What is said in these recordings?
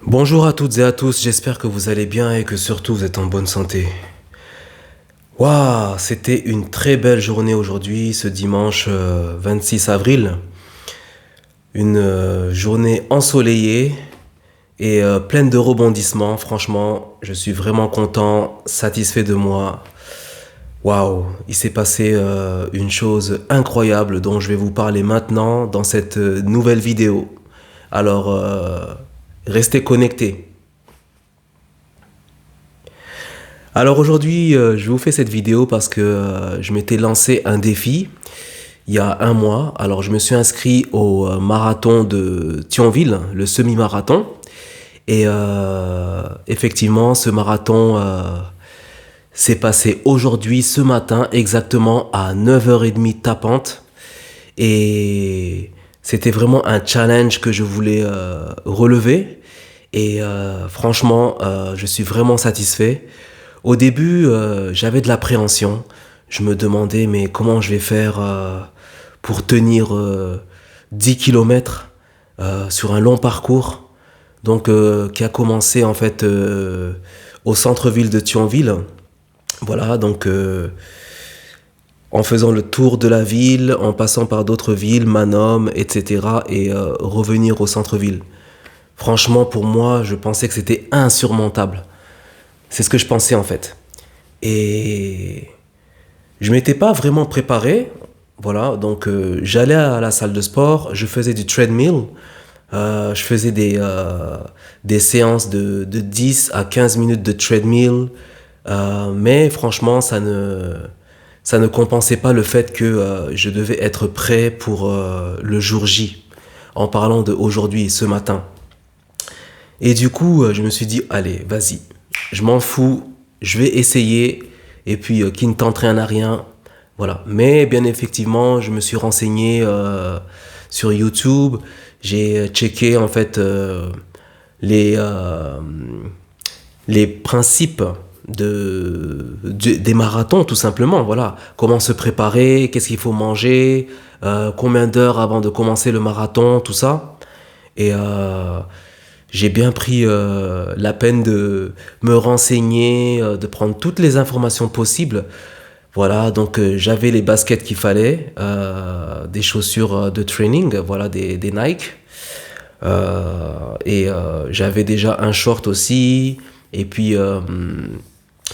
Bonjour à toutes et à tous, j'espère que vous allez bien et que surtout vous êtes en bonne santé. Waouh, c'était une très belle journée aujourd'hui, ce dimanche 26 avril. Une journée ensoleillée et pleine de rebondissements. Franchement, je suis vraiment content, satisfait de moi. Waouh, il s'est passé une chose incroyable dont je vais vous parler maintenant dans cette nouvelle vidéo. Alors, restez connectés. Alors aujourd'hui, je vous fais cette vidéo parce que je m'étais lancé un défi il y a un mois. Alors je me suis inscrit au marathon de Thionville, le semi-marathon. Et effectivement, ce marathon s'est passé aujourd'hui, ce matin, exactement à 9h30 tapante. Et c'était vraiment un challenge que je voulais relever. Et franchement, je suis vraiment satisfait. Au début, j'avais de l'appréhension. Je me demandais, mais comment je vais faire pour tenir 10 km sur un long parcours, donc qui a commencé en fait au centre-ville de Thionville. Voilà, donc en faisant le tour de la ville, en passant par d'autres villes, Manom, etc., et revenir au centre-ville. Franchement, pour moi, je pensais que c'était insurmontable. C'est ce que je pensais en fait. Et je m'étais pas vraiment préparé. Voilà, donc j'allais à la salle de sport, je faisais du treadmill, je faisais des séances de 10 à 15 minutes de treadmill, mais franchement, ça ne compensait pas le fait que je devais être prêt pour le jour J, en parlant de aujourd'hui, ce matin. Et du coup, je me suis dit, allez, vas-y, je m'en fous, je vais essayer, et puis qui ne tente rien à rien, voilà. Mais bien effectivement, je me suis renseigné sur YouTube, j'ai checké en fait les, euh, les principes des marathons, tout simplement, voilà. Comment se préparer, qu'est-ce qu'il faut manger, combien d'heures avant de commencer le marathon, tout ça. Et j'ai bien pris la peine de me renseigner, de prendre toutes les informations possibles. Voilà, donc j'avais les baskets qu'il fallait, des chaussures de training, voilà, des Nike. Et j'avais déjà un short aussi. Et puis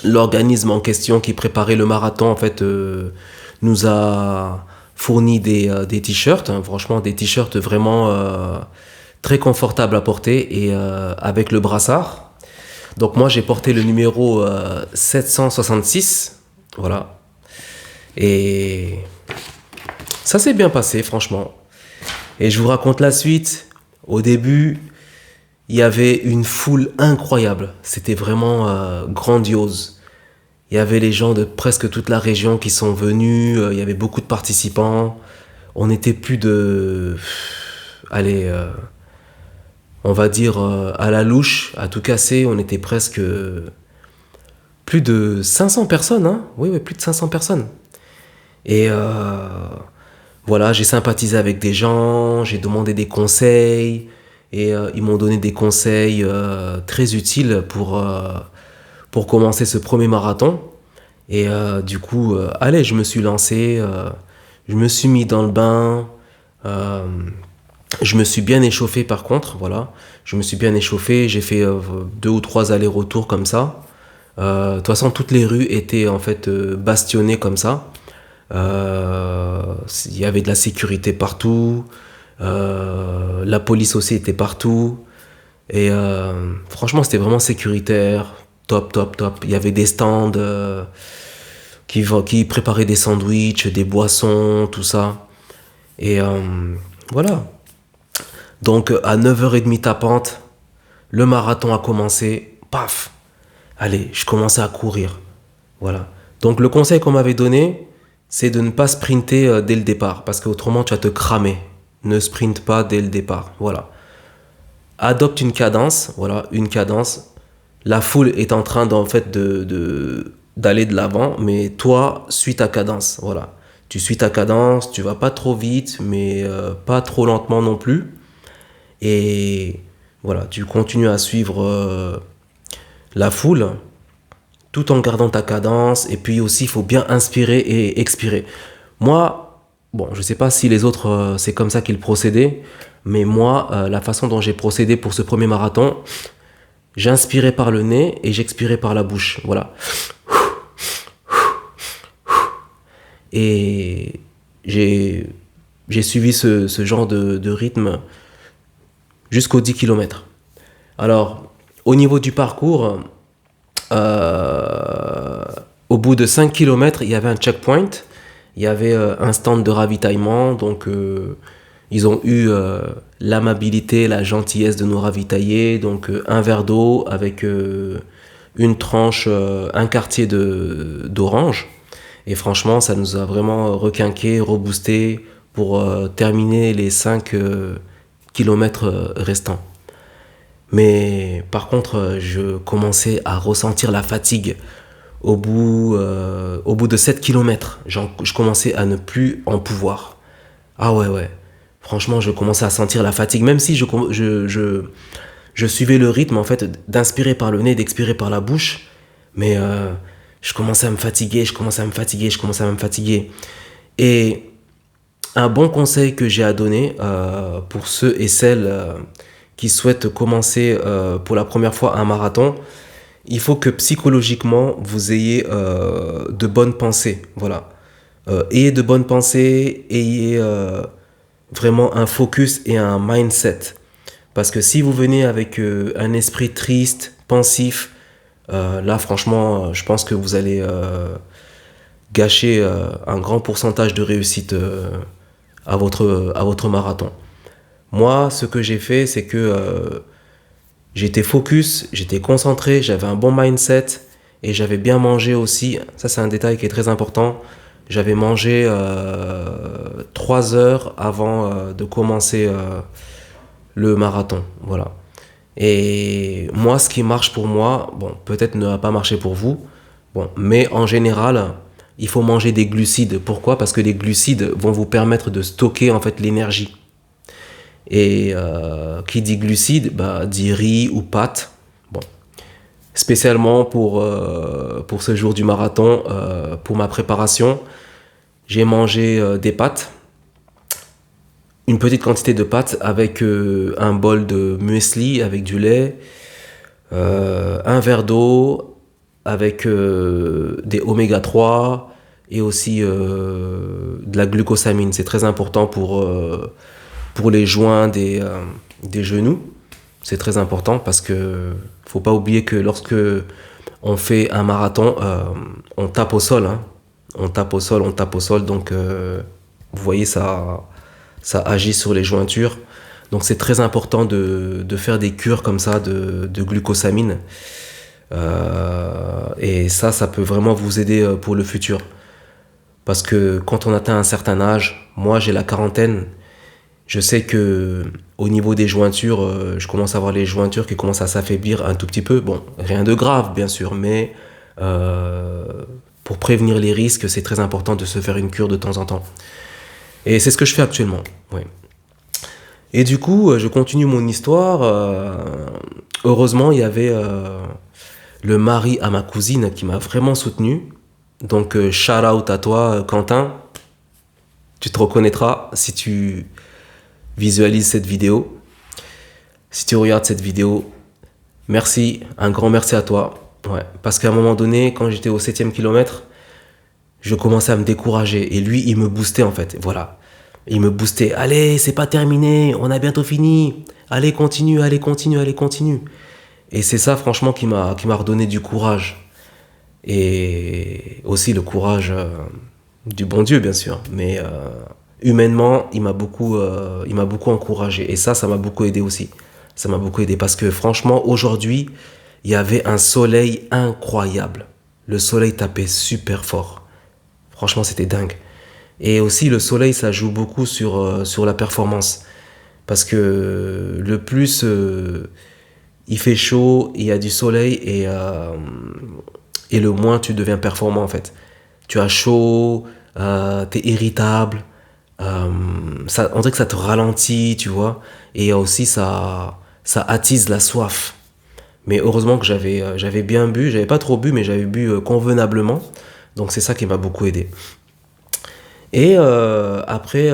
l'organisme en question qui préparait le marathon, en fait, nous a fourni des t-shirts, hein, franchement des t-shirts vraiment très confortables à porter et avec le brassard. Donc moi j'ai porté le numéro 766, voilà. Et ça s'est bien passé, franchement. Et je vous raconte la suite. Au début, il y avait une foule incroyable. C'était vraiment grandiose. Il y avait les gens de presque toute la région qui sont venus. Il y avait beaucoup de participants. On était plus de... Allez, on va dire à la louche, à tout casser. On était presque plus de 500 personnes. Hein, oui, oui, plus de 500 personnes. Et voilà, j'ai sympathisé avec des gens, j'ai demandé des conseils et ils m'ont donné des conseils très utiles pour commencer ce premier marathon. Et du coup, allez, je me suis lancé, je me suis mis dans le bain, euh, je me suis bien échauffé par contre, voilà. Je me suis bien échauffé, j'ai fait 2 ou 3 allers-retours comme ça. De toute façon, toutes les rues étaient en fait bastionnées comme ça. Il y avait de la sécurité partout, la police aussi était partout, et franchement c'était vraiment sécuritaire, top, top, top. Il y avait des stands qui préparaient des sandwichs, des boissons, tout ça. Et voilà. Donc à 9h30 tapante, le marathon a commencé, paf, allez, je commençais à courir. Voilà. Donc le conseil qu'on m'avait donné, c'est de ne pas sprinter dès le départ, parce qu'autrement tu vas te cramer. Ne sprinte pas dès le départ. Voilà. Adopte une cadence, voilà, une cadence. La foule est en train d'en fait d'aller de l'avant, mais toi, suis ta cadence. Voilà. Tu suis ta cadence, tu vas pas trop vite, mais pas trop lentement non plus. Et Voilà, tu continues à suivre la foule tout en gardant ta cadence. Et puis aussi, il faut bien inspirer et expirer. Moi, bon, je sais pas si les autres, c'est comme ça qu'ils procédaient, mais moi, la façon dont j'ai procédé pour ce premier marathon, j'inspirais par le nez et j'expirais par la bouche. Voilà. Et j'ai, j'ai suivi ce genre de rythme jusqu'aux 10 kilomètres. Alors, au niveau du parcours, euh, au bout de 5 kilomètres, il y avait un checkpoint, il y avait un stand de ravitaillement, donc ils ont eu l'amabilité, la gentillesse de nous ravitailler, donc un verre d'eau avec une tranche, un quartier d'orange. Et franchement, ça nous a vraiment requinqué, reboosté pour terminer les 5 kilomètres restants. Mais par contre, je commençais à ressentir la fatigue. Au bout de 7 kilomètres, je commençais à ne plus en pouvoir. Ah ouais, ouais. Franchement, je commençais à sentir la fatigue, même si je suivais le rythme en fait d'inspirer par le nez, d'expirer par la bouche. Mais je commençais à me fatiguer, je commençais à me fatiguer, je commençais à me fatiguer. Et un bon conseil que j'ai à donner pour ceux et celles qui souhaitent commencer pour la première fois un marathon, il faut que psychologiquement vous ayez de bonnes pensées. Voilà. Ayez de bonnes pensées, ayez vraiment un focus et un mindset. Parce que si vous venez avec un esprit triste, pensif, là franchement, je pense que vous allez gâcher un grand pourcentage de réussite à votre marathon. Moi, ce que j'ai fait, c'est que j'étais focus, j'étais concentré, j'avais un bon mindset et j'avais bien mangé aussi. Ça, c'est un détail qui est très important. J'avais mangé 3 heures avant de commencer le marathon. Voilà. Et moi, ce qui marche pour moi, bon, peut-être ne va pas marcher pour vous, bon, mais en général, il faut manger des glucides. Pourquoi? Parce que les glucides vont vous permettre de stocker en fait l'énergie. Et qui dit glucides, bah, dit riz ou pâtes. Bon, spécialement pour ce jour du marathon, pour ma préparation, j'ai mangé des pâtes, une petite quantité de pâtes avec un bol de muesli avec du lait, un verre d'eau avec des oméga 3 et aussi de la glucosamine. C'est très important pour les joints des genoux. C'est très important parce que faut pas oublier que lorsque on fait un marathon, on tape au sol. Hein. On tape au sol, on tape au sol. Donc, vous voyez, ça agit sur les jointures. Donc, c'est très important de faire des cures comme ça de glucosamine. Et ça peut vraiment vous aider pour le futur. Parce que quand on atteint un certain âge, moi j'ai la quarantaine, je sais que au niveau des jointures, je commence à avoir les jointures qui commencent à s'affaiblir un tout petit peu. Bon, rien de grave bien sûr, mais euh, pour prévenir les risques, c'est très important de se faire une cure de temps en temps. Et c'est ce que je fais actuellement. Ouais. Et du coup, je continue mon histoire. Heureusement, il y avait le mari à ma cousine qui m'a vraiment soutenu. Donc, shout out à toi, Quentin. Tu te reconnaîtras si tu visualises cette vidéo. Si tu regardes cette vidéo, merci, un grand merci à toi. Ouais, parce qu'à un moment donné, quand j'étais au 7e kilomètre, je commençais à me décourager. Et lui, il me boostait en fait. Voilà. Il me boostait. Allez, c'est pas terminé, on a bientôt fini. Allez, continue, allez, continue, allez, continue. Et c'est ça, franchement, qui m'a redonné du courage. Et aussi le courage du bon Dieu, bien sûr. Mais humainement, il m'a beaucoup encouragé. Et ça m'a beaucoup aidé aussi. Ça m'a beaucoup aidé parce que franchement, aujourd'hui, il y avait un soleil incroyable. Le soleil tapait super fort. Franchement, c'était dingue. Et aussi, le soleil, ça joue beaucoup sur la performance. Parce que le plus il fait chaud, il y a du soleil et le moins tu deviens performant en fait. Tu as chaud, t'es irritable, on dirait que ça te ralentit, tu vois. Et il y a aussi ça attise la soif. Mais heureusement que j'avais bien bu, j'avais pas trop bu, mais j'avais bu convenablement. Donc c'est ça qui m'a beaucoup aidé. Et après,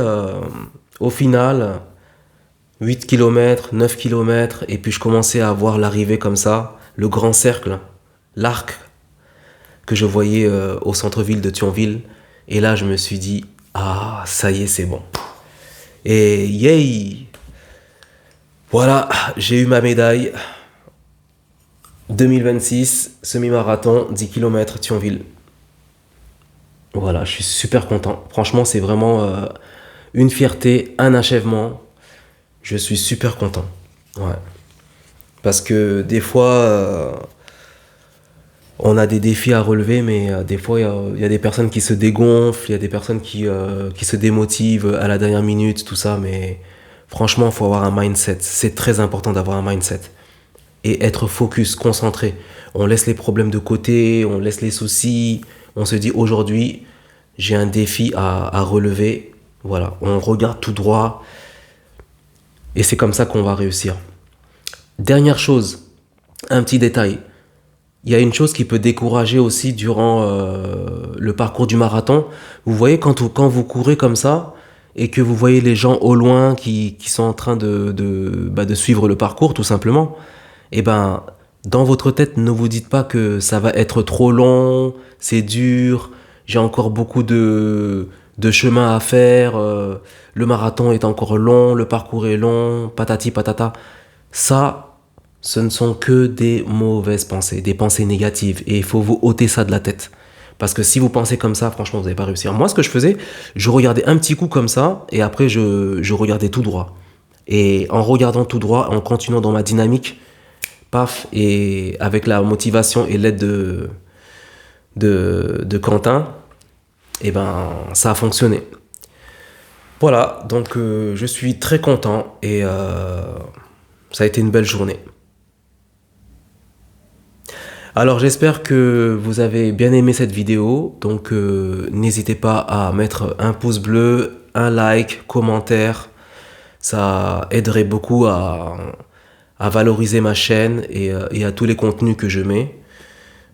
au final, 8 kilomètres, 9 kilomètres, et puis je commençais à voir l'arrivée comme ça, le grand cercle, l'arc que je voyais au centre-ville de Thionville. Et là, je me suis dit, ah, ça y est, c'est bon. Et yay! Voilà, j'ai eu ma médaille. 2026, semi-marathon, 10 kilomètres, Thionville. Voilà, je suis super content. Franchement, c'est vraiment une fierté, un achèvement. Je suis super content. Ouais. Parce que des fois, on a des défis à relever, mais des fois, il y a des personnes qui se dégonflent, il y a des personnes qui se démotivent à la dernière minute, tout ça. Mais franchement, il faut avoir un mindset. C'est très important d'avoir un mindset. Et être focus, concentré. On laisse les problèmes de côté, on laisse les soucis. On se dit aujourd'hui, j'ai un défi à relever. Voilà, on regarde tout droit. Et c'est comme ça qu'on va réussir. Dernière chose, un petit détail. Il y a une chose qui peut décourager aussi durant le parcours du marathon. Vous voyez, quand vous courez comme ça et que vous voyez les gens au loin qui sont en train de suivre le parcours, tout simplement, et ben, dans votre tête, ne vous dites pas que ça va être trop long, c'est dur, j'ai encore beaucoup de chemin à faire, le marathon est encore long, le parcours est long, patati patata. Ça, ce ne sont que des mauvaises pensées, des pensées négatives. Et il faut vous ôter ça de la tête. Parce que si vous pensez comme ça, franchement, vous n'allez pas réussir. Moi, ce que je faisais, je regardais un petit coup comme ça, et après, je regardais tout droit. Et en regardant tout droit, en continuant dans ma dynamique, paf, et avec la motivation et l'aide de Quentin, et ben, ça a fonctionné. Voilà, donc je suis très content et ça a été une belle journée. Alors j'espère que vous avez bien aimé cette vidéo, donc n'hésitez pas à mettre un pouce bleu, un like, commentaire, ça aiderait beaucoup à valoriser ma chaîne et à tous les contenus que je mets.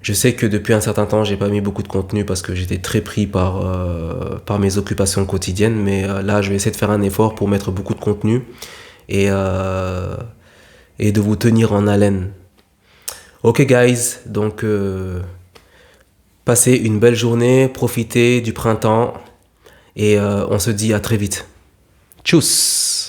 Je sais que depuis un certain temps, j'ai pas mis beaucoup de contenu parce que j'étais très pris par mes occupations quotidiennes, mais là, je vais essayer de faire un effort pour mettre beaucoup de contenu et, euh, et de vous tenir en haleine. Ok, guys, donc passez une belle journée, profitez du printemps et on se dit à très vite. Tchuss!